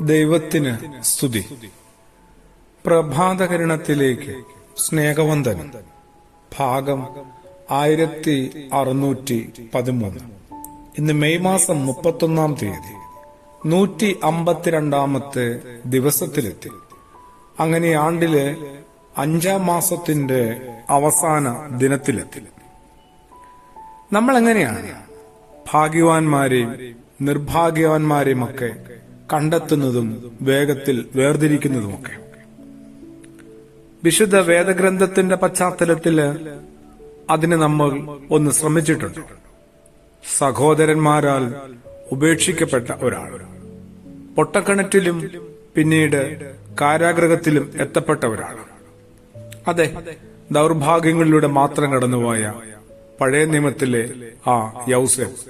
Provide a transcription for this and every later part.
ദൈവത്തിന് സ്തുതി. പ്രഭാതകിരണത്തിലേക്ക് സ്നേഹവന്ദനം. ഭാഗം 1613. ഇന്ന് മെയ് മാസം 31 തീയതി 152 ദിവസത്തിലെത്തി. അങ്ങനെ ആണ്ടിലെ 5 മാസത്തിന്റെ അവസാന ദിനത്തിലെത്തി. നമ്മൾ എങ്ങനെയാണ് ഭാഗ്യവാന്മാരെയും നിർഭാഗ്യവാന്മാരെയും ഒക്കെ കണ്ടെത്തുന്നതും വേഗത്തിൽ വേർതിരിക്കുന്നതുമൊക്കെ? വിശുദ്ധ വേദഗ്രന്ഥത്തിന്റെ പശ്ചാത്തലത്തില് അതിന് നമ്മൾ ഒന്ന് ശ്രമിച്ചിട്ടുണ്ട്. സഹോദരന്മാരാൽ ഉപേക്ഷിക്കപ്പെട്ട ഒരാൾ, പൊട്ടക്കിണറ്റിലും പിന്നീട് കാരാഗൃഹത്തിലും എത്തപ്പെട്ട ഒരാൾ. അതെ, ദൗർഭാഗ്യങ്ങളിലൂടെ മാത്രം കടന്നുപോയ പഴയ നിയമത്തിലെ ആ യൗസേഫ്.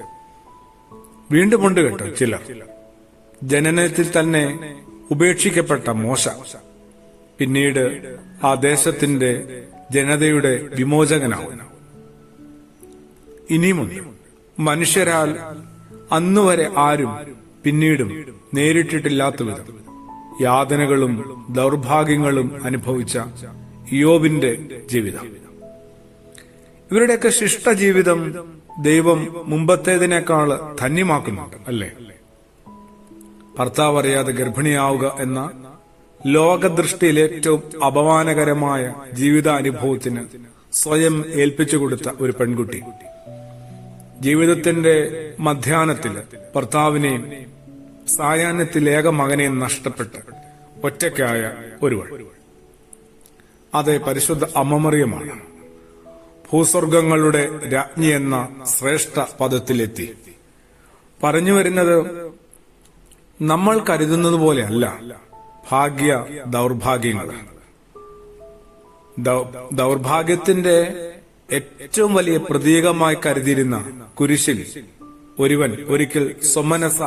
വീണ്ടുമുണ്ട് കേട്ടോ ചിലർ. ജനനത്തിൽ തന്നെ ഉപേക്ഷിക്കപ്പെട്ട മോശ, പിന്നീട് ആ ദേശത്തിന്റെ ജനതയുടെ വിമോചകനാവുന്നു. ഇനിയുമുണ്ട് മനുഷ്യരാൽ അന്നുവരെ ആരും പിന്നീടും നേരിട്ടിട്ടില്ലാത്ത വിധം യാതനകളും ദൗർഭാഗ്യങ്ങളും അനുഭവിച്ച ഇയ്യോബിന്റെ ജീവിതം. ഇവരുടെയൊക്കെ ശിഷ്ടജീവിതം ദൈവം മുമ്പത്തേതിനേക്കാൾ ധന്യമാക്കുന്നുണ്ട്, അല്ലേ? ഭർത്താവ് അറിയാതെ ഗർഭിണിയാവുക എന്ന ലോകദൃഷ്ടിയിൽ ഏറ്റവും അപമാനകരമായ ജീവിതാനുഭവത്തിന് സ്വയം ഏൽപ്പിച്ചു കൊടുത്ത ഒരു പെൺകുട്ടി, ജീവിതത്തിന്റെ മധ്യാഹ്നത്തിൽ ഭർത്താവിനെയും സായാഹ്നത്തിൽ ഏക മകനെയും നഷ്ടപ്പെട്ട് ഒറ്റയ്ക്കായ ഒരുവൾ. അതെ, പരിശുദ്ധ അമ്മ മറിയമാണ് ഭൂസ്വർഗങ്ങളുടെ രാജ്ഞി എന്ന ശ്രേഷ്ഠ പദത്തിലെത്തി. പറഞ്ഞു വരുന്നത്, നമ്മൾ കരുതുന്നത് പോലെയല്ല ഭാഗ്യ ദൗർഭാഗ്യങ്ങൾ. ദൗർഭാഗ്യത്തിന്റെ ഏറ്റവും വലിയ പ്രതീകമായി കരുതിയിരുന്ന കുരിശിൽ ഒരുവൻ ഒരിക്കൽ സ്വമനസ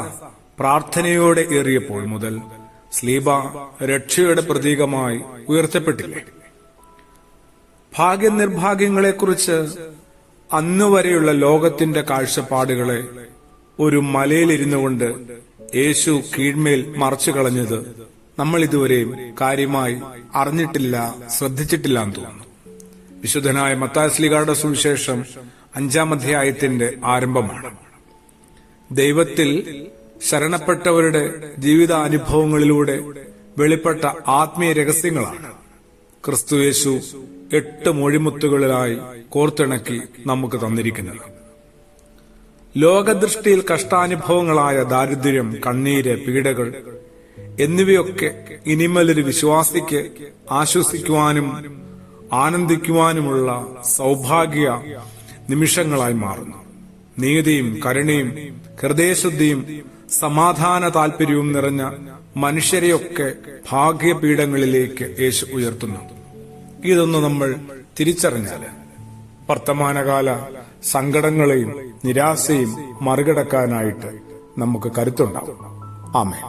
പ്രാർത്ഥനയോടെ ഏറിയപ്പോൾ മുതൽ സ്ലീബ രക്ഷയുടെ പ്രതീകമായി ഉയർത്തപ്പെട്ടില്ലേ? ഭാഗ്യനിർഭാഗ്യങ്ങളെക്കുറിച്ച് അന്നുവരെയുള്ള ലോകത്തിന്റെ കാഴ്ചപ്പാടുകളെ ഒരു മലയിലിരുന്നു കൊണ്ട് യേശു കീഴ്മേൽ മറച്ചു കളഞ്ഞത് നമ്മൾ ഇതുവരെയും കാര്യമായി അറിഞ്ഞിട്ടില്ല, ശ്രദ്ധിച്ചിട്ടില്ല എന്ന് തോന്നുന്നു. വിശുദ്ധനായ മത്തായി ശ്ലീഹായുടെ സുവിശേഷം 5-ാം അധ്യായത്തിന്റെ ആരംഭമാണ്. ദൈവത്തിൽ ശരണപ്പെട്ടവരുടെ ജീവിതാനുഭവങ്ങളിലൂടെ വെളിപ്പെട്ട ആത്മീയ രഹസ്യങ്ങളാണ് ക്രിസ്തുയേശു 8 മൊഴിമുത്തുകളിലായി കോർത്തിണക്കി നമുക്ക് തന്നിരിക്കുന്നത്. ലോകദൃഷ്ടിയിൽ കഷ്ടാനുഭവങ്ങളായ ദാരിദ്ര്യം, കണ്ണീര്, പീഡകൾ എന്നിവയൊക്കെ ഇനിമേലൊരു വിശ്വാസിക്ക് ആശ്വസിക്കുവാനും ആനന്ദിക്കുവാനുമുള്ള സൗഭാഗ്യ നിമിഷങ്ങളായി മാറുന്നു. നീതിയും കരുണയും ഹൃദയശുദ്ധിയും സമാധാന താല്പര്യവും നിറഞ്ഞ മനുഷ്യരെയൊക്കെ ഭാഗ്യപീഠങ്ങളിലേക്ക് യേശു ഉയർത്തുന്നു. ഇതൊന്ന് നമ്മൾ തിരിച്ചറിഞ്ഞാല് വർത്തമാനകാല സങ്കടങ്ങളെയും നിരാശയും മറികടക്കാനായിട്ട് നമുക്ക് കരുത്തുണ്ടാവും. ആമേൻ.